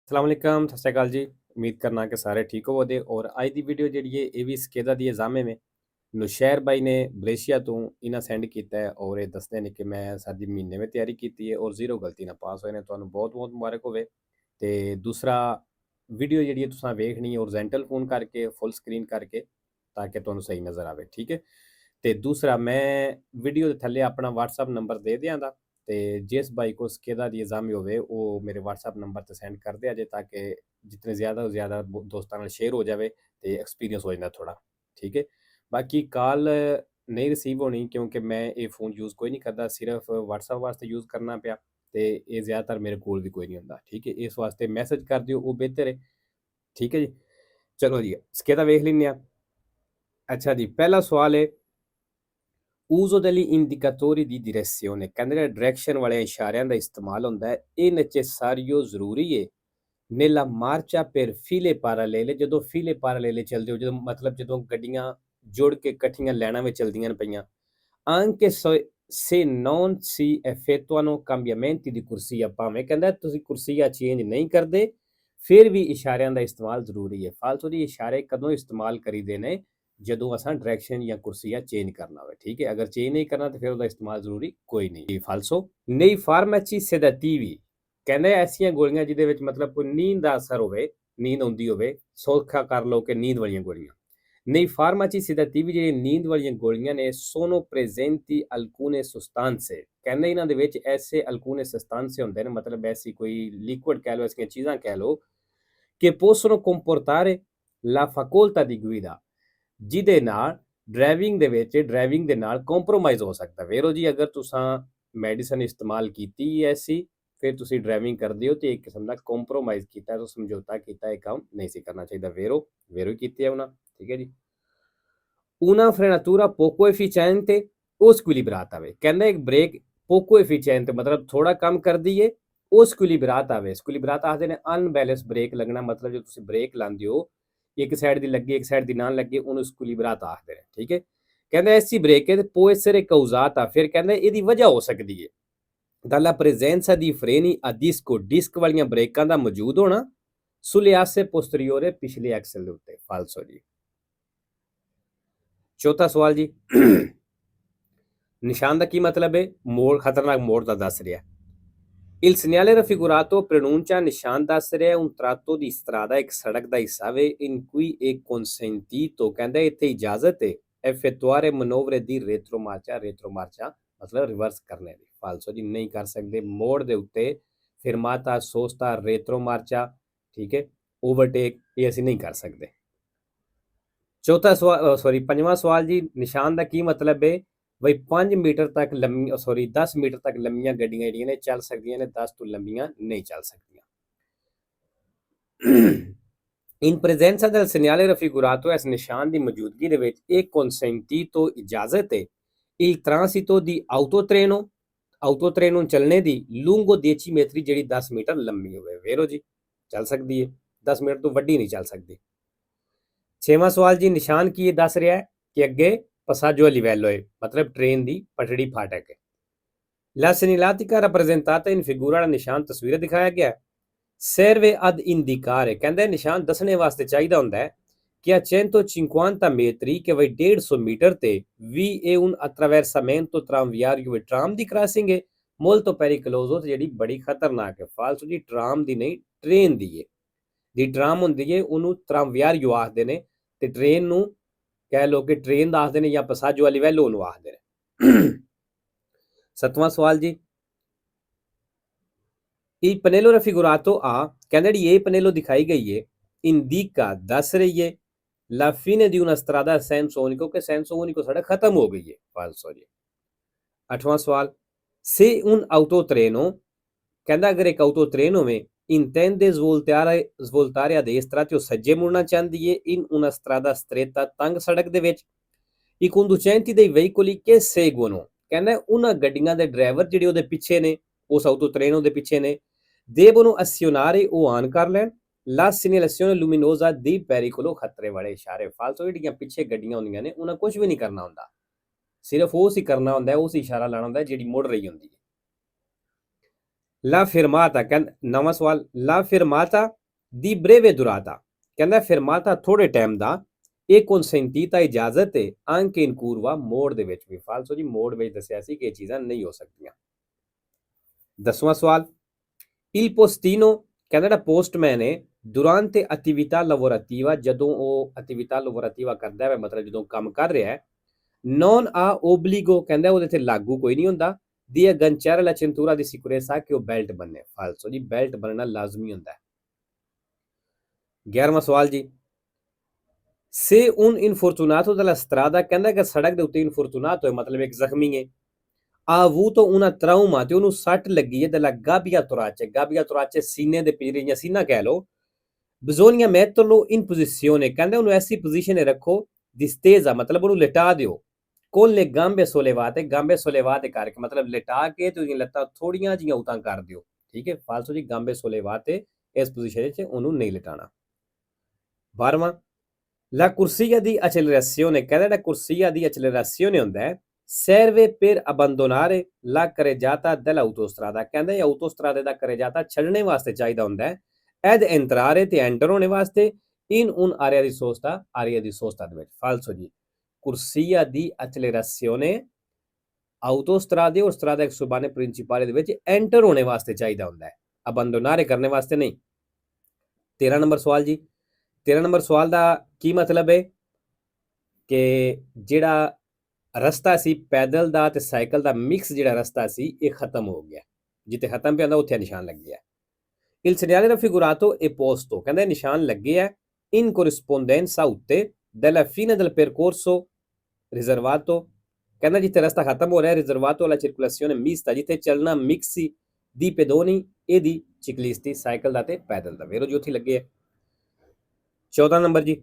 ਅਸਲਾਮ ਵਾਲੇਕਮ ਸਤਿ ਸ਼੍ਰੀ ਅਕਾਲ ਜੀ। ਉਮੀਦ ਕਰਨਾ ਕਿ ਸਾਰੇ ਠੀਕ ਹੋਵੋਗੇ ਔਰ ਅੱਜ ਦੀ ਵੀਡੀਓ ਜਿਹੜੀ ਹੈ ਇਹ ਵੀ ਸਕੇਦਾ ਦੀ ਐਗਜ਼ਾਮੇ में ਨੁਸ਼ੈਰ ਬਾਈ ਨੇ ਮਲੇਸ਼ੀਆ ਤੋਂ ਇਹਨਾਂ ਸੈਂਡ ਕੀਤਾ ਹੈ ਔਰ ਇਹ ਦੱਸਦੇ ਨੇ ਕਿ ਮੈਂ ਸਾਡੀ ਮਹੀਨੇ ਵਿੱਚ ਤਿਆਰੀ ਕੀਤੀ ਹੈ ਔਰ ਜ਼ੀਰੋ ਗਲਤੀ ਨਾਲ ਪਾਸ ਹੋਏ ਨੇ। ਤੁਹਾਨੂੰ ਬਹੁਤ ਬਹੁਤ ਮੁਬਾਰਕ ਹੋਵੇ। ਤੇ ਦੂਸਰਾ ਵੀਡੀਓ ਜਿਹੜੀ ਹੈ ਤੁਸੀਂ ਵੇਖਣੀ ਹੈ ਔਰਜੈਂਟਲ ਫੋਨ ਕਰਕੇ ਫੁੱਲ ਸਕਰੀਨ ਕਰਕੇ ਤਾਂ ਕਿ ਤੁਹਾਨੂੰ ਸਹੀ ਨਜ਼ਰ ਆਵੇ, ਠੀਕ ਹੈ। ਤੇ ਦੂਸਰਾ ਮੈਂ ਵੀਡੀਓ ਦੇ ਥੱਲੇ ਆਪਣਾ WhatsApp ਨੰਬਰ ਦੇ ਦਿਆਂਗਾ ਤੇ ਜਿਸ ਬਾਈ को ਸਕੇਦਾ ਦੀ ਐਗਜ਼ਾਮ ਹੋਵੇ ਉਹ ਮੇਰੇ WhatsApp ਨੰਬਰ ਤੇ ਸੈਂਡ ਕਰ ਦਿਆ ਜੇ ਤਾਂ ਕਿ ਜਿਤਨੇ ਜ਼ਿਆਦਾ ਤੋਂ ਜ਼ਿਆਦਾ ਦੋਸਤਾਂ ਨਾਲ ਸ਼ੇਅਰ ਹੋ ਜਾਵੇ ਤੇ ਐਕਸਪੀਰੀਅੰਸ ਹੋ ਜਾਂਦਾ ਥੋੜਾ, ਠੀਕ ਹੈ। ਬਾਕੀ ਕਾਲ ਨਹੀਂ ਰਿਸੀਵ ਹੋਣੀ ਕਿਉਂਕਿ ਮੈਂ ਇਹ ਫੋਨ ਯੂਜ਼ ਕੋਈ ਨਹੀਂ ਕਰਦਾ, ਸਿਰਫ WhatsApp ਵਾਸਤੇ ਯੂਜ਼ ਕਰਨਾ ਪਿਆ ਤੇ ਇਹ ਜ਼ਿਆਦਾਤਰ ਮੇਰੇ ਕੋਲ ਵੀ ਕੋਈ ਨਹੀਂ ਹੁੰਦਾ, ਠੀਕ ਹੈ। ਇਸ ਵਾਸਤੇ ਮੈਸੇਜ ਕਰ ਦਿਓ ਉਹ ਬਿਹਤਰ ਹੈ, ਠੀਕ ਹੈ ਜੀ। ਚਲੋ ਜੀ ਸਕੇਦਾ ਵੇਖ ਲੈਂਦੇ ਆ। ਅੱਛਾ ਜੀ, ਪਹਿਲਾ ਸਵਾਲ ਹੈ uso degli indicatori di direzione, ਕਹਿੰਦੇ ਨੇ ਡਾਇਰੈਕਸ਼ਨ ਵਾਲੇ ਇਸ਼ਾਰਿਆਂ ਦਾ ਇਸਤੇਮਾਲ ਹੁੰਦਾ ਹੈ। ਇਹ necessario ਜ਼ਰੂਰੀ ਹੈ nella marcia per file parallele, ਜਦੋਂ file parallele ਚੱਲਦੇ ਹੋ, ਜਦੋਂ ਮਤਲਬ ਜਦੋਂ ਗੱਡੀਆਂ ਜੁੜ ਕੇ ਇਕੱਠੀਆਂ ਲਾਈਨਾਂ ਵਿੱਚ ਚੱਲਦੀਆਂ ਪਈਆਂ। anche se non si effettuano cambiamenti di corsia, ਭਾਵੇਂ ਕਹਿੰਦਾ ਤੁਸੀਂ ਕੁਰਸੀਆ ਚੇਂਜ ਨਹੀਂ ਕਰਦੇ ਫਿਰ ਵੀ ਇਸ਼ਾਰਿਆਂ ਦਾ ਇਸਤੇਮਾਲ ਜ਼ਰੂਰੀ ਹੈ। ਫਾਲਤੂ ਦੀ ਇਸ਼ਾਰੇ ਕਦੋਂ ਇਸਤੇਮਾਲ ਕਰੀਦੇ ਨੇ? ਜਦੋਂ ਅਸਾਂ ਡਾਇਰੈਕਸ਼ਨ ਜਾਂ ਕੁਰਸੀਆ ਚੇਂਜ ਕਰਨਾ ਹੋਵੇ, ਠੀਕ ਹੈ। ਅਗਰ ਚੇਂਜ ਨਹੀਂ ਕਰਨਾ ਤਾਂ ਫਿਰ ਉਹਦਾ ਇਸਤੇਮਾਲ ਜ਼ਰੂਰੀ ਕੋਈ ਨਹੀਂ। ਫਾਲਸੋ nei farmaci sedativi, ਕਹਿੰਦੇ ਐਸੀਆਂ ਗੋਲੀਆਂ ਜਿਹਦੇ ਵਿੱਚ ਮਤਲਬ ਕੋਈ ਨੀਂਦ ਦਾ ਅਸਰ ਹੋਵੇ, ਨੀਂਦ ਆਉਂਦੀ ਹੋਵੇ, ਸੌਖਾ ਕਰ ਲਓ ਕਿ ਨੀਂਦ ਵਾਲੀਆਂ ਗੋਲੀਆਂ। nei farmaci sedativi ਜਿਹੜੀਆਂ ਨੀਂਦ ਵਾਲੀਆਂ ਗੋਲੀਆਂ ਨੇ sono presenti alcune sostanze, ਕਹਿੰਦੇ ਇਹਨਾਂ ਦੇ ਵਿੱਚ ਐਸੇ alcune sostanze ਹੁੰਦੇ ਨੇ, ਮਤਲਬ ਐਸੀ ਕੋਈ ਲਿਕੁਇਡ ਕਹਿ ਲਓ, ਐਸੀਆਂ ਚੀਜ਼ਾਂ ਕਹਿ ਲਓ che possono comportare la facoltà di guida, ਜਿਹਦੇ ਨਾਲ ਡਰਾਈਵਿੰਗ ਦੇ ਨਾਲ ਕੰਪਰੋਮਾਈਜ਼ ਹੋ ਸਕਦਾ। ਵੇਰੋ ਜੀ ਅਗਰ ਤੁਸੀਂ ਮੈਡੀਸਨ ਇਸਤੇਮਾਲ ਕੀਤੀ ਐਸੀ ਫਿਰ ਤੁਸੀਂ ਡਰਾਈਵਿੰਗ ਕਰਦੇ ਹੋ ਤੇ ਇੱਕ ਕਿਸਮ ਦਾ ਕੰਪਰੋਮਾਈਜ਼ ਕੀਤਾ, ਤੁਸੀਂ ਸਮਝੌਤਾ ਕੀਤਾ, ਇਹ ਕੰਮ ਨਹੀਂ ਸੀ ਕਰਨਾ ਚਾਹੀਦਾ। ਵੇਰੋ ਹੀ ਕੀਤੀ ਹੈ ਉਹਨਾਂ, ਠੀਕ ਹੈ ਜੀ। una frenatura poco efficiente o squilibrata ਵੇ, ਕਹਿੰਦਾ ਇੱਕ ਬ੍ਰੇਕ poco efficiente ਮਤਲਬ ਥੋੜਾ ਕੰਮ ਕਰਦੀ ਏ, ਉਹ squilibrata ਵੇ। squilibrata ਆਖਦੇ ਨੇ ਅਨਬੈਲੈਂਸ ਬ੍ਰੇਕ ਲੱਗਣਾ, ਮਤਲਬ ਜੇ ਤੁਸੀਂ ਬ੍ਰੇਕ ਲਾਉਂਦੇ ਹੋ ਇੱਕ ਸਾਈਡ ਦੀ ਲੱਗੇ ਇੱਕ ਸਾਈਡ ਦੀ ਨਾ ਲੱਗੇ ਉਹਨੂੰ squilibrata ਆਖਦੇ ਨੇ, ਠੀਕ ਹੈ। ਕਹਿੰਦਾ ਐਸੀ ਬ੍ਰੇਕ ਹੈ può essere causata, ਫਿਰ ਕਹਿੰਦਾ ਇਹਦੀ ਵਜ੍ਹਾ ਹੋ ਸਕਦੀ ਹੈ dalla presenza di freni a disco, disc ਵਾਲੀਆਂ ਬ੍ਰੇਕਾਂ ਦਾ ਮੌਜੂਦ ਹੋਣਾ sulle asse posteriore, ਪਿਛਲੇ ਐਕਸਲ ਦੇ ਉੱਤੇ। ਫਾਲਸੋ ਜੀ। ਚੌਥਾ ਸਵਾਲ ਜੀ ਨਿਸ਼ਾਨ ਦਾ ਕੀ ਮਤਲਬ ਹੈ? ਮੋੜ, ਖਤਰਨਾਕ ਮੋੜ ਦਾ ਦੱਸ ਰਿਹਾ। Il segnale raffigurato preannuncia, ਨਿਸ਼ਾਨ ਦੱਸ ਰਿਹਾ un tratto di strada, ਇੱਕ ਸੜਕ ਦਾ ਹਿੱਸਾ ਵੇ in cui è consentito, ਕਹਿੰਦਾ ਇੱਥੇ ਇਜਾਜ਼ਤ ਹੈ effettuare manovre di retromarcia, retromarcia ਮਤਲਬ ਰਿਵਰਸ ਕਰਨੇ ਦੀ। ਫਾਲਸੋ ਜੀ, ਨਹੀਂ ਕਰ ਸਕਦੇ ਮੋੜ ਦੇ ਉੱਤੇ ਫਿਰਮਾਤਾ, ਸੋਸਤਾ, ਰੇਟਰੋਮਾਰਚਾ, ਠੀਕ ਹੈ, ਓਵਰਟੇਕ ਇਹ ਅਸੀਂ ਨਹੀਂ ਕਰ ਸਕਦੇ। ਚੌਥਾ ਸਵਾਲ ਪੰਜਵਾਂ ਸਵਾਲ ਜੀ ਨਿਸ਼ਾਨ ਦਾ ਕੀ ਮਤਲਬ ਹੈ? ਬਈ 5 ਮੀਟਰ ਤੱਕ 10 ਮੀਟਰ ਤੱਕ ਲੰਮੀਆਂ ਗੱਡੀਆਂ ਜਿਹੜੀਆਂ ਨੇ ਚੱਲ ਸਕਦੀਆਂ ਨੇ, 10 ਤੋਂ ਲੰਮੀਆਂ ਨਹੀਂ ਚੱਲ ਸਕਦੀਆਂ। in presenza del segnale raffigurato, ਇਸ ਨਿਸ਼ਾਨ ਦੀ ਮੌਜੂਦਗੀ ਦੇ ਵਿੱਚ ਇਹ consentito, ਇਜਾਜ਼ਤ ਹੈ il transito di autotreno ਚੱਲਣੇ ਦੀ lungo 10 metri, ਜਿਹੜੀ 10 ਮੀਟਰ ਲੰਮੀ ਹੋਵੇ। ਵੇਰੋ ਜੀ ਚੱਲ ਸਕਦੀ ਹੈ, 10 ਮੀਟਰ ਤੋਂ ਵੱਡੀ ਨਹੀਂ ਚੱਲ ਸਕਦੀ। ਛੇਵਾਂ ਸਵਾਲ ਜੀ ਨਿਸ਼ਾਨ ਕੀ ਦੱਸ ਰਿਹਾ ਹੈ ਕਿ ਅੱਗੇ passaggio a livello ਹੈ, ਮਤਲਬ ਟ੍ਰੇਨ ਦੀ ਪਟੜੀ ਫਾਟਕ ਹੈ। La segnaletica rappresentata in figura, ਵਾਲਾ ਨਿਸ਼ਾਨ ਤਸਵੀਰ ਦਿਖਾਇਆ ਗਿਆ serve ad indicare, ਕਹਿੰਦੇ ਨਿਸ਼ਾਨ ਦੱਸਣੇ ਵਾਸਤੇ ਚਾਹੀਦਾ ਹੁੰਦਾ ਹੈ ਕਿ a 150 metri, ਕਿ ਬਈ 150 ਮੀਟਰ ਤੇ vi è un attraversamento tranviario, tram ਦੀ ਕ੍ਰਾਸਿੰਗ ਹੈ molto pericoloso, ਜਿਹੜੀ ਬੜੀ ਖਤਰਨਾਕ ਹੈ। ਫਾਲਸੋ ਜੀ, ਟਰਾਮ ਦੀ ਨਹੀਂ ਟ੍ਰੇਨ ਦੀ ਹੈ। ਦੀ ਟਰਾਮ ਹੁੰਦੀ ਹੈ ਉਹਨੂੰ ਟਰਾਮਵਿਆਰੀਓ ਆਖਦੇ ਨੇ ਤੇ ਟ੍ਰੇਨ ਨੂੰ ਕਹਿ ਲਓ ਕਿ ਟ੍ਰੇਨ ਦਾ ਆਖਦੇ ਨੇ ਜਾਂ passaggio a livello ਉਹਨੂੰ ਆਖਦੇ ਨੇ। ਸੱਤਵਾਂ ਸਵਾਲ ਜੀ il pannello raffigurato A, ਕਹਿੰਦੇ ਜਿਹੜੀ ਇਹ ਪਨੇਲੋ ਦਿਖਾਈ ਗਈ ਹੈ indica, ਦੱਸ ਰਹੀ ਹੈ la fine di una strada senso unico, ਕਿ senso unico ਸੜਕ ਖਤਮ ਹੋ ਗਈ ਹੈ। ਫਾਲਸੋ ਜੀ। ਅੱਠਵਾਂ ਸਵਾਲ se un autotreno, ਕਹਿੰਦਾ ਅਗਰ ਇੱਕ autotreno ਹੋਵੇ intende svoltare a destra, ਤੇ ਉਹ ਸੱਜੇ ਮੁੜਨਾ ਚਾਹੁੰਦੀ ਹੈ in una strada stretta, ਤੰਗ ਸੜਕ ਦੇ ਵਿੱਚ i conducenti dei veicoli che seguono, ਕਹਿੰਦਾ ਉਹਨਾਂ ਗੱਡੀਆਂ ਦੇ ਡਰਾਈਵਰ ਜਿਹੜੇ ਉਹਦੇ ਪਿੱਛੇ ਨੇ, ਉਸ autotreno ਦੇ ਪਿੱਛੇ ਨੇ devono azionare, ਉਹ ਆਨ ਕਰ ਲੈਣ la segnalazione luminosa di pericolo, ਖਤਰੇ ਵਾਲੇ ਇਸ਼ਾਰੇ। ਫਾਲਤੂ ਜਿਹੜੀਆਂ ਪਿੱਛੇ ਗੱਡੀਆਂ ਹੁੰਦੀਆਂ ਨੇ ਉਹਨਾਂ ਕੁਝ ਵੀ ਨਹੀਂ ਕਰਨਾ ਹੁੰਦਾ, ਸਿਰਫ ਉਹ ਸੀ ਕਰਨਾ ਹੁੰਦਾ, ਉਸ ਇਸ਼ਾਰਾ ਲਾਣਾ ਹੁੰਦਾ ਜਿਹੜੀ ਮੁੜ ਰਹੀ ਹੁੰਦੀ ਹੈ। ला फिरमाता कहंदा नवां सवाल ला फिरमाता दी ब्रेवे दुराता कहंदा फिरमाता थोड़े टाइम दा ਇਹ consentita ਇਜਾਜ਼ਤ ਹੈ anche in curva ਮੋੜ ਦੇ ਵਿੱਚ ਵੀ ਫਾਲਸੋ ਜੀ ਮੋੜ ਵਿੱਚ ਦੱਸਿਆ ਸੀ ਕਿ ਇਹ ਚੀਜ਼ਾਂ ਨਹੀਂ ਹੋ ਸਕਦੀਆਂ 10ਵਾਂ ਸਵਾਲ il postino ਕਹਿੰਦਾ ਜਿਹੜਾ ਪੋਸਟਮੈਨ ਹੈ durante attività lavorativa ਜਦੋਂ ਉਹ attività lavorativa ਕਰਦਾ ਹੈ ਮਤਲਬ ਜਦੋਂ ਕੰਮ ਕਰ ਰਿਹਾ ਹੈ non ha obbligo ਕਹਿੰਦਾ ਉਹਦੇ ਤੇ ਲਾਗੂ ਕੋਈ ਨਹੀਂ ਹੁੰਦਾ di agganciare la cintura di sicurezza ਕਿ ਉਹ ਬੈਲਟ ਬੰਨੇ ਫਾਲਸੋ ਜੀ ਬੈਲਟ ਬੰਨਣਾ ਲਾਜ਼ਮੀ ਹੁੰਦਾ ਹੈ 11ਵਾਂ ਸਵਾਲ ਜੀ Se un infortunato della strada ਕਹਿੰਦਾ ਕਿ ਸੜਕ ਦੇ ਉੱਤੇ ਇਨਫੋਰਚੂਨਾto ਹੈ ਮਤਲਬ ਇੱਕ ਜ਼ਖਮੀ ਹੈ ha avuto una trauma ਤੇ ਉਹਨੂੰ ਸੱਟ ਲੱਗੀ ਹੈ della gabbia torace ਸੀਨੇ ਦੇ ਪਿੰਜਰੇ ਜਾਂ ਸੀਨਾ ਕਹਿ ਲਓ bisogna metterlo in posizione ਕਹਿੰਦਾ ਉਹਨੂੰ ਐਸੀ ਪੋਜੀਸ਼ਨ 'ਤੇ ਰੱਖੋ distesa ਮਤਲਬ ਉਹਨੂੰ ਲਿਟਾ ਦਿਓ con le gambe sollevate ਕਰਕੇ ਮਤਲਬ ਲਿਟਾ ਕੇ ਤੇ ਉਹਦੀਆਂ ਲੱਤਾਂ ਥੋੜੀਆਂ ਜਿਹੀਆਂ ਉਤਾਂ ਕਰ ਦਿਓ ਠੀਕ ਹੈ ਫਾਲਸੋ ਜੀ gambe sollevate ਇਸ ਪੋਜੀਸ਼ਨ 'ਚ ਉਹਨੂੰ ਨਹੀਂ ਲਿਟਾਣਾ 12ਵਾਂ La corsia di accelerazione ਕਹਿੰਦਾ ਜਿਹੜਾ corsia di accelerazione ਹੁੰਦਾ ਹੈ serve per abbandonare la carreggiata dell'autostrada ਕਹਿੰਦਾ ਇਹ autostrada ਦਾ carreggiata ਛੱਡਣੇ ਵਾਸਤੇ ਚਾਹੀਦਾ ਹੁੰਦਾ ਹੈ ed entrare ਤੇ enter ਹੋਣੇ ਵਾਸਤੇ in un area di sosta ਦੇ ਵਿੱਚ falso ਜੀ corsia di accelerazione autostrade और strada exurbane principale ਦੇ ਵਿੱਚ enter ਹੋਣੇ ਵਾਸਤੇ ਚਾਹੀਦਾ ਹੁੰਦਾ ਹੈ abbandonare ਕਰਨੇ ਵਾਸਤੇ ਨਹੀਂ 13 ਨੰਬਰ ਸਵਾਲ ਜੀ 13 ਨੰਬਰ ਸਵਾਲ ਦਾ ਕੀ ਮਤਲਬ ਹੈ ਕਿ ਜਿਹੜਾ ਰਸਤਾ ਸੀ ਪੈਦਲ ਦਾ ਤੇ ਸਾਈਕਲ ਦਾ ਮਿਕਸ ਜਿਹੜਾ ਰਸਤਾ ਸੀ ਇਹ ਖਤਮ ਹੋ ਗਿਆ ਜਿੱਥੇ ਖਤਮ ਪਿਆ ਹੁੰਦਾ ਉੱਥੇ ਨਿਸ਼ਾਨ ਲੱਗਿਆ il segnale raffigurato è posto ਕਹਿੰਦਾ ਨਿਸ਼ਾਨ ਲੱਗੇ ਹੈ in corrispondenza ਉੱਤੇ della fine del percorso riservato ਕਹਿੰਦਾ ਜਿੱਥੇ ਰਸਤਾ ਖਤਮ ਹੋ ਰਿਹਾ riservato alla circolazione mista ਜਿੱਥੇ ਚੱਲਣਾ ਮਿਕਸ ਸੀ ਦੀ ਪੈਦੋਨੀ ਇਹਦੀ ਚਿਕਲਿਸਤੀ ਸਾਈਕਲ ਦਾ ਤੇ ਪੈਦਲ ਦਾ ਵੇਰੋ ਜੀ ਉੱਥੇ ਲੱਗੇ ਹੈ 14 ਨੰਬਰ ਜੀ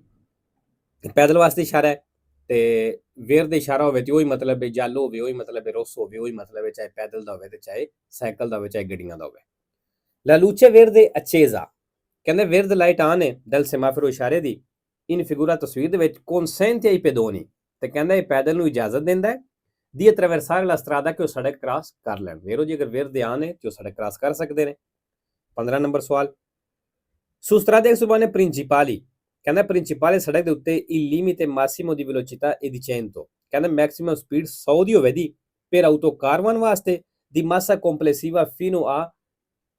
ਪੈਦਲ ਵਾਸਤੇ ਇਸ਼ਾਰਾ ਹੈ ਤੇ ਵੇਰ ਦਾ ਇਸ਼ਾਰਾ ਹੋਵੇ ਤੇ ਉਹੀ ਮਤਲਬ ਹੈ ਜਲ ਹੋਵੇ ਉਹੀ ਮਤਲਬ ਹੈ ਰੋਸ ਹੋਵੇ ਉਹੀ ਮਤਲਬ ਹੈ ਚਾਹੇ ਪੈਦਲ ਦਾ ਹੋਵੇ ਤੇ ਚਾਹੇ ਸਾਈਕਲ ਦਾ ਹੋਵੇ ਚਾਹੇ ਗੱਡੀਆਂ ਦਾ ਹੋਵੇ ਲਾ ਲੂਚੇ ਵੇਰਦੇ accesa ਕਹਿੰਦੇ ਵੇਰਦ ਲਾਈਟ ਆਨ ਹੈ ਦਲ ਸੈਮਾਫੋਰ ਇਸ਼ਾਰੇ ਦੀ ਇਨ ਫਿਗੂਰਾ ਤਸਵੀਰ ਦੇ ਵਿੱਚ consente ai pedoni ਤੇ ਕਹਿੰਦਾ ਇਹ ਪੈਦਲ ਨੂੰ ਇਜਾਜ਼ਤ ਦਿੰਦਾ ਹੈ ਦੀ attraversare la strada ਕਿ ਉਹ ਸੜਕ ਕ੍ਰਾਸ ਕਰ ਲੈਣ ਵੇਰੋ ਜੀ ਅਗਰ ਵੇਰਦੇ ਆਨ ਹੈ ਤੇ ਉਹ ਸੜਕ ਕ੍ਰਾਸ ਕਰ ਸਕਦੇ ਨੇ 15 ਨੰਬਰ ਸਵਾਲ su strade exurbane principali ਕਹਿੰਦਾ ਪ੍ਰਿੰਸੀਪਲ ਸੜਕ ਦੇ ਉੱਤੇ il limite massimo di velocità è di 100 ਕਹਿੰਦਾ ਮੈਕਸਿਮਮ ਸਪੀਡ 100 ਦੀ ਹੋਵੇ ਦੀ per autocarvan ਵਾਸਤੇ ਦੀ massa complessiva fino a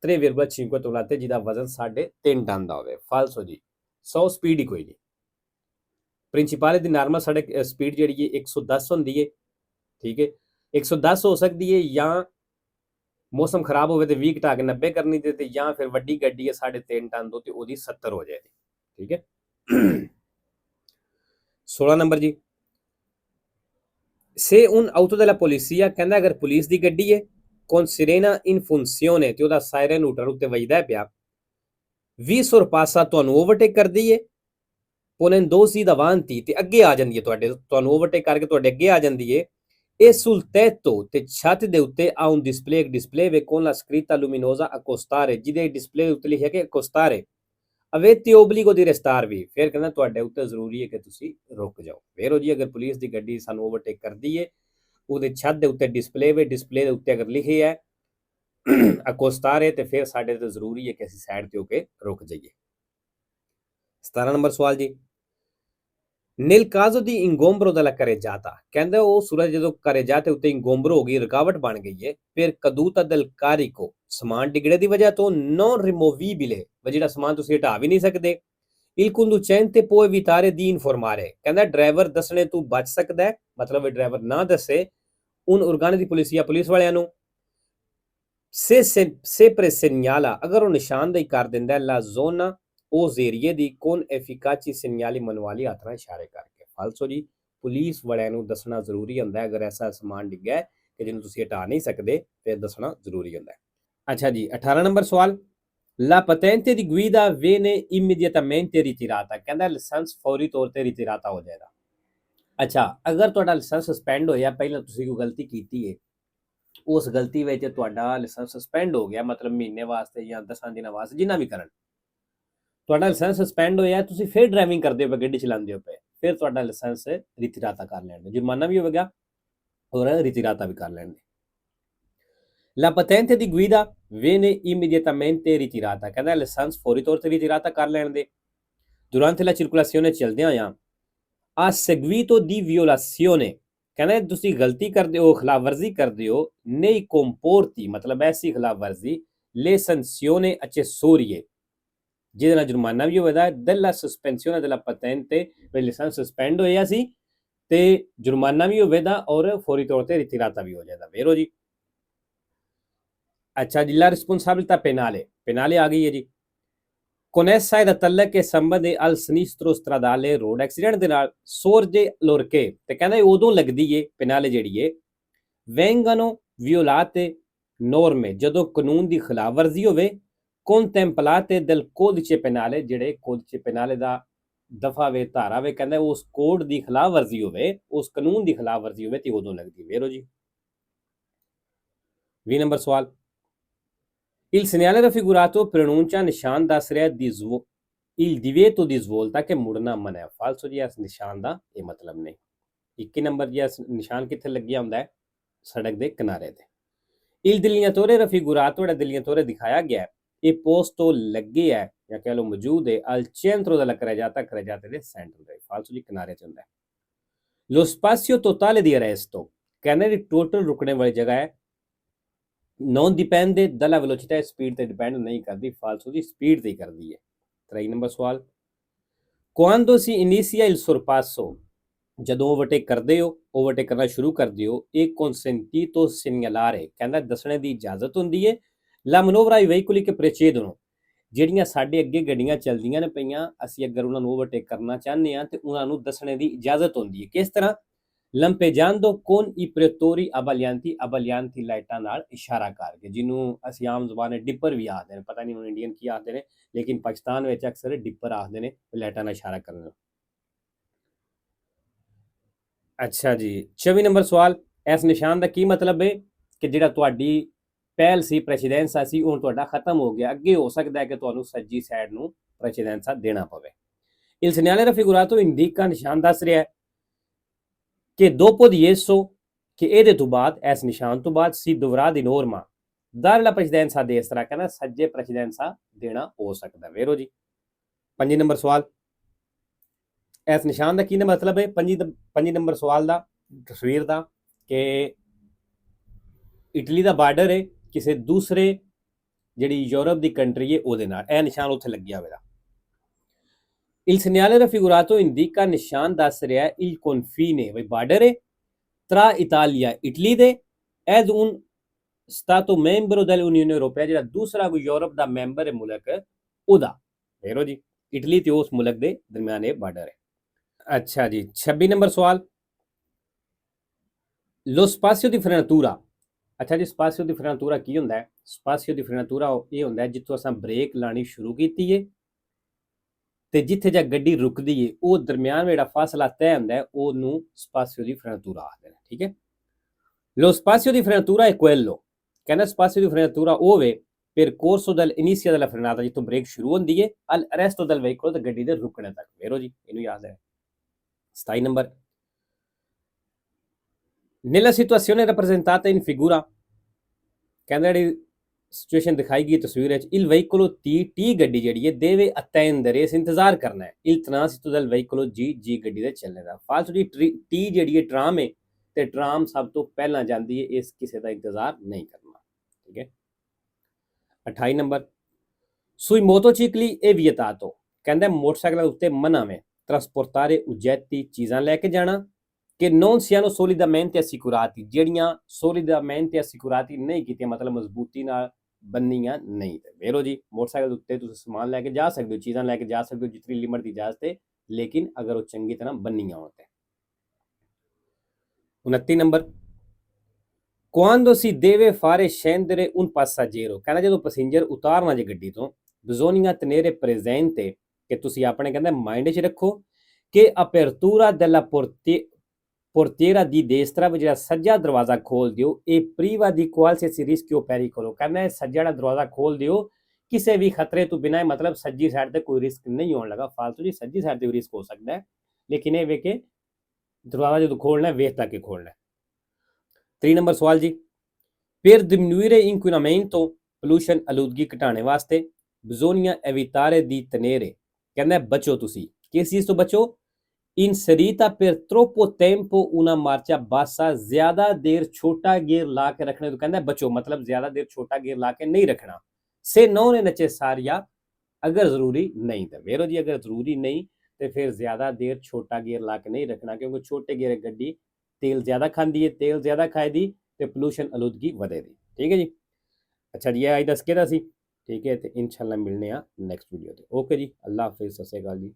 3,5 ਟੋਨਾਤੇ ਜਿਹਦਾ ਵਜ਼ਨ 3.5 ਟਨ ਦਾ ਹੋਵੇ ਫਾਲਸੋ ਜੀ 100 ਸਪੀਡ ਹੀ ਕੋਈ ਨਹੀਂ ਪ੍ਰਿੰਸੀਪਲ ਦੀ ਨਾਰਮਲ ਸੜਕ ਸਪੀਡ ਜਿਹੜੀ ਹੈ 110 ਹੁੰਦੀ ਹੈ ਠੀਕ ਹੈ 110 ਹੋ ਸਕਦੀ ਹੈ ਜਾਂ ਮੌਸਮ ਖਰਾਬ ਹੋਵੇ ਤੇ 20 ਘਟਾ ਕੇ 90 ਕਰਨੀ ਤੇ ਜਾਂ ਫਿਰ ਵੱਡੀ ਗੱਡੀ ਹੈ 3.5 ਟਨ ਤੋਂ ਤੇ ਉਹਦੀ 70 ਹੋ ਜਾਏਗੀ ਠੀਕ ਹੈ 16 ਨੰਬਰ ਜੀ se un auto della polizia ਕਹਿੰਦਾ ਅਗਰ ਪੁਲਿਸ ਦੀ ਗੱਡੀ ਹੈ con sirena in funzione ਤੇ ਉਹਦਾ ਸਾਇਰਨ ਹੂਟਰ ਉੱਤੇ ਵੱਜਦਾ ਪਿਆ ਵੀ sorpassa ਤੁਹਾਨੂੰ ਓਵਰਟੇਕ ਕਰਦੀ ਹੈ ponendosi davanti ਤੇ ਅੱਗੇ ਆ ਜਾਂਦੀ ਹੈ ਤੁਹਾਨੂੰ ਓਵਰਟੇਕ ਕਰਕੇ ਤੁਹਾਡੇ ਅੱਗੇ ਆ ਜਾਂਦੀ ਹੈ e sul tetto ਤੇ ਛੱਤ ਦੇ ਉੱਤੇ ਆ un display ve con la scritta luminosa accostare ਜਿਹਦੇ ਡਿਸਪਲੇ ਉੱਤੇ ਲਿਖਿਆ ਕਿ accostare avete obbligo di restare ਵੀ ਫਿਰ ਕਹਿੰਦਾ ਤੁਹਾਡੇ ਉੱਤੇ ਜ਼ਰੂਰੀ ਹੈ ਕਿ ਤੁਸੀਂ ਰੁਕ ਜਾਓ ਵੇਰੋ ਜੀ ਅਗਰ ਪੁਲਿਸ ਦੀ ਗੱਡੀ ਸਾਨੂੰ ਓਵਰਟੇਕ ਕਰਦੀ ਹੈ ਉਹਦੇ ਛੱਤ ਦੇ ਉੱਤੇ ਡਿਸਪਲੇ ਦੇ ਉੱਤੇ ਅਗਰ ਲਿਖਿਆ ਹੈ accostare ਤੇ ਫਿਰ ਸਾਡੇ ਤੇ ਜ਼ਰੂਰੀ ਹੈ ਕਿ ਅਸੀਂ ਸਾਈਡ ਤੇ ਹੋ ਕੇ ਰੁਕ ਜਾਈਏ 17 ਨੰਬਰ ਸਵਾਲ ਜੀ nel caso di ingombro della carreggiata ਕਹਿੰਦਾ ਉਹ ਸੂਰਜ ਜਦੋਂ carreggiate ਉੱਤੇ ingombro ਹੋ ਗਈ ਰੁਕਾਵਟ ਬਣ ਗਈ ਹੈ ਫਿਰ caduta del carico ਸਮਾਨ ਡਿੱਗਣੇ ਦੀ ਵਜ੍ਹਾ ਤੋਂ non removibile ਜਿਹੜਾ ਸਮਾਨ ਤੁਸੀਂ ਹਟਾ ਵੀ ਨਹੀਂ ਸਕਦੇ il conducente può evitare di informare ਕਹਿੰਦਾ ਡਰਾਈਵਰ ਦੱਸਣੇ ਤੋਂ ਬਚ ਸਕਦਾ ਹੈ ਮਤਲਬ ਡਰਾਈਵਰ ਨਾ ਦੱਸੇ un organo di polizia police ਵਾਲਿਆਂ ਨੂੰ se presegnala ਅਗਰ ਉਹ ਨਿਸ਼ਾਨਦੇਹੀ ਕਰ ਦਿੰਦਾ la zona ਉਸ ਏਰੀਏ ਦੀ con efficaci segnali manuali ਹੱਥ ਨਾਲ ਇਸ਼ਾਰੇ ਕਰਕੇ ਫਾਲਸੋ ਜੀ ਪੁਲਿਸ ਵਾਲਿਆਂ ਨੂੰ ਦੱਸਣਾ ਜ਼ਰੂਰੀ ਹੁੰਦਾ ਹੈ ਅਗਰ ਐਸਾ ਸਮਾਨ ਡਿੱਗਾ ਕਿ ਜਿਹਨੂੰ ਤੁਸੀਂ ਹਟਾ ਨਹੀਂ ਸਕਦੇ ਫਿਰ ਦੱਸਣਾ ਜ਼ਰੂਰੀ ਹੁੰਦਾ ਹੈ ਅੱਛਾ ਜੀ 18 ਨੰਬਰ ਸਵਾਲ La patente di guida viene immediatamente ritirata ਕਹਿੰਦਾ ਲਾਇਸੈਂਸ ਫੌਰੀ ਤੌਰ ਤੇ ਰਿਟਿਰਾਤਾ ਹੋ ਜਾਏਗਾ ਅੱਛਾ ਅਗਰ ਤੁਹਾਡਾ ਲਾਇਸੈਂਸ ਸਸਪੈਂਡ ਹੋਇਆ ਪਹਿਲਾਂ ਤੁਸੀਂ ਕੋਈ ਗਲਤੀ ਕੀਤੀ ਹੈ ਉਸ ਗਲਤੀ ਵਿੱਚ ਤੁਹਾਡਾ ਲਾਇਸੈਂਸ ਸਸਪੈਂਡ ਹੋ ਗਿਆ ਮਤਲਬ ਮਹੀਨੇ ਵਾਸਤੇ ਜਾਂ 10 ਦਿਨਾਂ ਵਾਸਤੇ ਜਿੰਨਾ ਵੀ ਕਰਨ ਤੁਹਾਡਾ ਲਾਇਸੈਂਸ ਸਸਪੈਂਡ ਹੋਇਆ ਤੁਸੀਂ ਫਿਰ ਡਰਾਈਵਿੰਗ ਕਰਦੇ ਹੋ ਗੱਡੀ ਚਲਾਉਂਦੇ ਹੋ ਪਏ ਫਿਰ ਤੁਹਾਡਾ ਲਾਇਸੈਂਸ ਰਿਟਿਰਾਤਾ ਕਰ ਲੈਣਗੇ ਜੁਰਮਾਨਾ ਵੀ ਹੋਵੇਗਾ ਔਰ ਰਿਟਿਰਾਤਾ ਵੀ ਕਰ ਲੈਣਗੇ La patente di guida viene immediatamente ritirata, ਕਹਿੰਦਾ ਲਾਇਸੈਂਸ ਫੌਰੀ ਤੌਰ ਤੇ ਰਿਟਿਰਾਤਾ ਕਰ ਲੈਣ ਦੇ। Durante la circolazione ਚੱਲਦਿਆਂ ਆ a seguito di violazione, ਕਹਿੰਦਾ ਤੁਸੀਂ ਗਲਤੀ ਕਰਦੇ ਹੋ, ਖਿਲਾਫਵਰਜ਼ੀ ਕਰਦੇ ਹੋ, nei comporti ਮਤਲਬ ਐਸੀ ਖਿਲਾਫਵਰਜ਼ੀ le sanzioni accessorie, ਜਿਹਦੇ ਨਾਲ ਜੁਰਮਾਨਾ ਵੀ ਹੋਵੇਗਾ, della sospensione della patente, ਵੀ ਲਾਇਸੈਂਸ ਸਸਪੈਂਡ ਹੋਇਆ ਸੀ ਤੇ ਜੁਰਮਾਨਾ ਵੀ ਹੋਵੇਗਾ ਔਰ ਫੌਰੀ ਤੌਰ ਤੇ ਰਿਟਿਰਾਤਾ ਵੀ ਹੋ ਜਾਏਗਾ। ਵੇਰੋ ਜੀ। ਅੱਛਾ ਜੀ, la responsabilità penale, penale ਆ ਗਈ ਹੈ ਜੀ। con essa è da tallare ਸੰਬੰਧ al sinistro stradale road accident ਦੇ ਨਾਲ sorge lorché, ਤੇ ਕਹਿੰਦਾ ਉਦੋਂ ਲੱਗਦੀ ਏ penale ਜਿਹੜੀ ਏ vengono violate norme, ਜਦੋਂ ਕਾਨੂੰਨ ਦੀ ਖਿਲਾਫਵਰਜ਼ੀ ਹੋਵੇ, contemplate del codice penale, ਜਿਹੜੇ codice penale ਦਾ ਦਫਾ ਵੇ ਧਾਰਾ ਵੇ, ਕਹਿੰਦਾ ਉਸ ਕੋਡ ਦੀ ਖਿਲਾਫਵਰਜ਼ੀ ਹੋਵੇ, ਉਸ ਕਾਨੂੰਨ ਦੀ ਖਿਲਾਫਵਰਜ਼ੀ ਹੋਵੇ ਤੇ ਉਦੋਂ ਲੱਗਦੀ। ਵੇਰੋ ਜੀ। 20 ਨੰਬਰ ਸਵਾਲ, il segnale raffigurato preannuncia ਨਿਸ਼ਾਨ ਦੱਸ ਰਿਹਾ il divieto di svolta, che ਮੁੜਨਾ ਮਨਾ ਹੈ। ਫਾਲਸੋ ਜੀ, ਇਸ ਨਿਸ਼ਾਨ ਦਾ ਇਹ ਮਤਲਬ ਨਹੀਂ। 21 ਨੰਬਰ ਜੀ, ਇਸ ਨਿਸ਼ਾਨ ਕਿੱਥੇ ਲੱਗਿਆ ਹੁੰਦਾ ਹੈ? ਸੜਕ ਦੇ ਕਿਨਾਰੇ ਤੇ। il delineatore raffigurato, ਜਿਹੜਾ delineatore ਦਿਖਾਇਆ ਗਿਆ ਹੈ, ਇਹ posto ਲੱਗੇ ਹੈ ਜਾਂ ਕਹਿ ਲਓ ਮੌਜੂਦ ਹੈ al centro della carreggiata, carreggiata ਦੇ ਸੈਂਟਰ ਦੇ। ਫਾਲਸੋ ਜੀ, ਕਿਨਾਰੇ 'ਚ ਹੁੰਦਾ ਹੈ। lo spazio totale di arresto, ਕਹਿੰਦੇ ਦੀ ਟੋਟਲ ਰੁਕਣੇ ਵਾਲੀ ਜਗ੍ਹਾ ਹੈ, non dipende dalla velocità, speed ਤੇ ਡਿਪੈਂਡ ਨਹੀਂ ਕਰਦੀ। ਫਾਲਸੋ ਦੀ ਸਪੀਡ ਤੇ ਹੀ ਕਰਦੀ ਹੈ। 23 ਨੰਬਰ ਸਵਾਲ, quando si inizia il sorpasso, ਜਦੋਂ ਓਵਰਟੇਕ ਕਰਦੇ ਹੋ, ਓਵਰਟੇਕ ਕਰਨਾ ਸ਼ੁਰੂ ਕਰਦੇ ਹੋ, ਇਹ consentito segnalare, ਕਹਿੰਦਾ ਦੱਸਣੇ ਦੀ ਇਜਾਜ਼ਤ ਹੁੰਦੀ ਹੈ la manovra ai veicoli che precedono, ਜਿਹੜੀਆਂ ਸਾਡੇ ਅੱਗੇ ਗੱਡੀਆਂ ਚੱਲਦੀਆਂ ਨੇ ਪਈਆਂ, ਅਸੀਂ ਅਗਰ ਉਹਨਾਂ ਨੂੰ ਓਵਰਟੇਕ ਕਰਨਾ ਚਾਹੁੰਦੇ ਹਾਂ ਤੇ ਉਹਨਾਂ ਨੂੰ ਦੱਸਣੇ ਦੀ ਇਜਾਜ਼ਤ ਹੁੰਦੀ ਹੈ। ਕਿਸ ਤਰ੍ਹਾਂ? lampeggiando con i pretori abbaglianti, abbaglianti ਲਾਈਟਾਂ ਨਾਲ ਇਸ਼ਾਰਾ ਕਰਕੇ, ਜਿਹਨੂੰ ਅਸੀਂ ਆਮ ਜ਼ੁਬਾਨੇ ਡਿੱਪਰ ਵੀ ਆਖਦੇ ਨੇ, ਪਤਾ ਨਹੀਂ ਹੁਣ ਇੰਡੀਅਨ ਕੀ ਆਖਦੇ ਨੇ, ਲੇਕਿਨ ਪਾਕਿਸਤਾਨ ਵਿੱਚ ਅਕਸਰ ਡਿੱਪਰ ਆਖਦੇ ਨੇ ਲਾਈਟਾਂ ਨਾਲ ਇਸ਼ਾਰਾ ਕਰਨ ਨੂੰ। ਅੱਛਾ ਜੀ, 24 ਨੰਬਰ ਸਵਾਲ, ਇਸ ਨਿਸ਼ਾਨ ਦਾ ਕੀ ਮਤਲਬ ਹੈ? ਕਿ ਜਿਹੜਾ ਤੁਹਾਡੀ ਪਹਿਲ ਸੀ, ਪ੍ਰੈਸੀਡੈਂਸਾ ਸੀ, ਹੁਣ ਤੁਹਾਡਾ ਖਤਮ ਹੋ ਗਿਆ, ਅੱਗੇ ਹੋ ਸਕਦਾ ਹੈ ਕਿ ਤੁਹਾਨੂੰ ਸੱਜੀ ਸਾਈਡ ਨੂੰ ਪ੍ਰੈਸੀਡੈਂਸਾ ਦੇਣਾ ਪਵੇ। il segnale raffigurato indica, ਨਿਸ਼ਾਨ ਦੱਸ ਰਿਹਾ ਹੈ ਕਿ dopo di esso, ਕਿ ਇਹਦੇ ਤੋਂ ਬਾਅਦ, ਇਸ ਨਿਸ਼ਾਨ ਤੋਂ ਬਾਅਦ si dovrà di norma dare la precedenza a destra, ਕਹਿੰਦਾ ਸੱਜੇ ਪ੍ਰੈਸੀਡੈਂਸਾ ਦੇਣਾ ਹੋ ਸਕਦਾ। ਵੇਰੋ ਜੀ। 5 ਨੰਬਰ ਸਵਾਲ, ਇਸ ਨਿਸ਼ਾਨ ਦਾ ਕੀ ਮਤਲਬ ਹੈ? 5 ਨੰਬਰ ਸਵਾਲ ਦਾ ਤਸਵੀਰ ਦਾ ਕਿ ਇਟਲੀ ਦਾ ਬਾਰਡਰ ਹੈ ਕਿਸੇ ਦੂਸਰੇ ਜਿਹੜੀ ਯੂਰਪ ਦੀ ਕੰਟਰੀ ਹੈ ਉਹਦੇ ਨਾਲ, ਇਹ ਨਿਸ਼ਾਨ ਉੱਥੇ ਲੱਗਿਆ ਹੋਵੇਗਾ। il segnale raffigurato indica, ਨਿਸ਼ਾਨ ਦੱਸ ਰਿਹਾ il confine, ਵੀ ਬਾਰਡਰ ਹੈ tra Italia, ਇਟਲੀ ਦੇ, ed un stato membro dell'Unione Europea, ਜਿਹੜਾ ਦੂਸਰਾ ਕੋਈ ਯੂਰਪ ਦਾ ਮੈਂਬਰ ਹੈ ਮੁਲਕ ਉਹਦਾ। ਵੇਰੋ ਜੀ, ਇਟਲੀ ਤੇ ਉਸ ਮੁਲਕ ਦੇ ਦਰਮਿਆਨ ਇਹ ਬਾਰਡਰ ਹੈ। ਅੱਛਾ ਜੀ, 26 ਨੰਬਰ ਸਵਾਲ, lo spazio di frenatura, ਅੱਛਾ ਜੀ, ਸਪਾਸੀਓ ਦੀ ਫਰੈਨਾਤੂਰਾ ਕੀ ਹੁੰਦਾ ਹੈ? ਸਪਾਸੀਓ ਦੀ ਫਰੈਨਾਤੂਰਾ ਇਹ ਹੁੰਦਾ ਹੈ ਜਿੱਥੋਂ ਅਸਾਂ ਬ੍ਰੇਕ ਲਾਣੀ ਸ਼ੁਰੂ ਕੀਤੀ ਹੈ ਤੇ ਜਿੱਥੇ ਜਾ ਗੱਡੀ ਰੁਕਦੀ ਹੈ ਉਹ ਦਰਮਿਆਨ ਜਿਹੜਾ ਫਾਸਲਾ ਤੈਅ ਹੁੰਦਾ ਹੈ ਉਹਨੂੰ ਸਪਾਸੀਓ ਦੀ ਫਰੈਨਾਤੂਰਾ ਆਖਦੇ ਨੇ। ਠੀਕ ਹੈ। lo spazio di frenatura è quello, ਕਹਿੰਦਾ ਸਪਾਸੀਓ ਦੀ ਫਰੈਨਾਤੂਰਾ ਉਹ ਵੇ percorso dall'inizio della frenata, ਜਿੱਥੋਂ ਬ੍ਰੇਕ ਸ਼ੁਰੂ ਹੁੰਦੀ ਹੈ, al resto del veicolo, ਤੇ ਗੱਡੀ ਦੇ ਰੁਕਣੇ ਤੱਕ। ਵੇਰੋ ਜੀ, ਇਹਨੂੰ ਯਾਦ ਹੈ। 27 number, nella situazione rappresentata in figura, ਕਹਿੰਦਾ ਜਿਹੜੀ ਸਿਚੁਏਸ਼ਨ ਦਿਖਾਈ ਗਈ ਤਸਵੀਰ ਵਿੱਚ, il veicolo T ਗੱਡੀ ਜਿਹੜੀ ਹੈ deve attendere, ਇਸ ਇੰਤਜ਼ਾਰ ਕਰਨਾ ਹੈ, il transito del veicolo G ਗੱਡੀ ਦੇ ਚੱਲਣੇ ਦਾ। ਫਾਲਤੂ ਦੀ T ਜਿਹੜੀ ਹੈ ਟਰਾਮ ਹੈ ਤੇ ਟਰਾਮ ਸਭ ਤੋਂ ਪਹਿਲਾਂ ਜਾਂਦੀ ਹੈ, ਇਸ ਕਿਸੇ ਦਾ ਇੰਤਜ਼ਾਰ ਨਹੀਂ ਕਰਨਾ। ਠੀਕ ਹੈ। 28 ਨੰਬਰ, sui motocicli è vietato, ਕਹਿੰਦਾ ਮੋਟਰਸਾਈਕਲਾਂ ਉੱਤੇ ਮਨਾ ਹੈ trasportare oggetti, ਚੀਜ਼ਾਂ ਲੈ ਕੇ ਜਾਣਾ, che non siano solidamente assicurati, ਜਿਹੜੀਆਂ solidamente assicurati ਨਹੀਂ ਕੀਤੀਆਂ, ਮਤਲਬ ਮਜ਼ਬੂਤੀ ਨਾਲ ਬੰਨੀਆਂ ਨਹੀਂ। ਵੇਰੋ ਜੀ, ਮੋਟਰਸਾਈਕਲ ਉੱਤੇ ਤੁਸੀਂ ਸਮਾਨ ਲੈ ਕੇ ਜਾ ਸਕਦੇ ਹੋ, ਚੀਜ਼ਾਂ ਲੈ ਕੇ ਜਾ ਸਕਦੇ ਹੋ ਜਿਤਨੀ ਲਿਮਟ ਦੀ ਇਜਾਜ਼ਤ ਹੈ, ਲੇਕਿਨ ਅਗਰ ਉਹ ਚੰਗੀ ਤਰ੍ਹਾਂ ਬੰਨੀਆਂ ਹੋਣ। 29 number, quando si deve fare scendere un passeggero, ਕਹਿੰਦਾ ਜਦੋਂ ਪੈਸੇਂਜਰ ਉਤਾਰਨਾ ਜੇ ਗੱਡੀ ਤੋਂ, bisogna tenere presente, ਕਿ ਤੁਸੀਂ ਆਪਣੇ ਕਹਿੰਦਾ ਮਾਈਂਡ 'ਚ ਰੱਖੋ ਕਿ apertura della portiera di destra, ਜਿਹੜਾ ਸੱਜਾ ਦਰਵਾਜ਼ਾ ਖੋਲ ਦਿਓ, ਇਹ priva di qualsiasi rischio o pericolo, ਕਹਿੰਦਾ ਸੱਜਾ ਦਰਵਾਜ਼ਾ ਖੋਲ ਦਿਓ ਕਿਸੇ ਵੀ ਖਤਰੇ ਤੋਂ ਬਿਨਾਂ, ਮਤਲਬ ਸੱਜੀ ਸਾਈਡ ਤੇ ਕੋਈ ਰਿਸਕ ਨਹੀਂ ਹੋਣ ਲੱਗਾ। ਫਾਲਤੂ ਜੀ, ਸੱਜੀ ਸਾਈਡ ਤੇ ਵੀ ਰਿਸਕ ਹੋ ਸਕਦਾ ਹੈ, ਲੇਕਿਨ ਇਹ ਵੇ ਕਿ ਦਰਵਾਜ਼ਾ ਜਦੋਂ ਖੋਲਣਾ ਵੇਖ ਤੱਕ ਕੇ ਖੋਲਣਾ। 3 ਨੰਬਰ ਸਵਾਲ ਜੀ, per diminuire inquinamento, pollution ਆਲੂਦਗੀ ਘਟਾਉਣੇ ਵਾਸਤੇ bisogna evitare di tenere, ਕਹਿੰਦਾ ਬਚੋ ਤੁਸੀਂ ਕਿਸ ਚੀਜ਼ ਤੋਂ ਬਚੋ, inserita per troppo tempo una marcia bassa, ਜ਼ਿਆਦਾ ਦੇਰ ਛੋਟਾ ਗੇਅਰ ਲਾ ਕੇ ਰੱਖਣੇ ਤੋਂ ਕਹਿੰਦਾ ਬਚੋ, ਮਤਲਬ ਜ਼ਿਆਦਾ ਦੇਰ ਛੋਟਾ ਗੇਅਰ ਲਾ ਕੇ ਨਹੀਂ ਰੱਖਣਾ। se non è necessaria, ਅਗਰ ਜ਼ਰੂਰੀ ਨਹੀਂ ਤਾਂ ਵੇਰੋ ਜੀ, ਅਗਰ ਜ਼ਰੂਰੀ ਨਹੀਂ ਤੇ ਫਿਰ ਜ਼ਿਆਦਾ ਦੇਰ ਛੋਟਾ ਗੇਅਰ ਲਾ ਕੇ ਨਹੀਂ ਰੱਖਣਾ, ਕਿਉਂਕਿ ਛੋਟੇ ਗੇਅਰ ਗੱਡੀ ਤੇਲ ਜ਼ਿਆਦਾ ਖਾਂਦੀ ਹੈ, ਤੇਲ ਜ਼ਿਆਦਾ ਖਾਏਦੀ ਤੇ ਪੋਲੂਸ਼ਨ ਆਲੂਦਗੀ ਵਧੇਗੀ। ਠੀਕ ਹੈ ਜੀ। ਅੱਛਾ ਜੀ, ਇਹ ਅੱਜ ਦੱਸ ਕੇ ਦਾ ਸੀ। ਠੀਕ ਹੈ, ਤੇ ਇਨਸ਼ਾਅੱਲਾ ਮਿਲਨੇ ਆ ਨੈਕਸਟ ਵੀਡੀਓ ਤੇ। ਓਕੇ ਜੀ, ਅੱਲਾ ਹਾਫਿਜ਼, ਸਤਿ ਸ਼੍ਰੀ ਅਕਾਲ ਜੀ।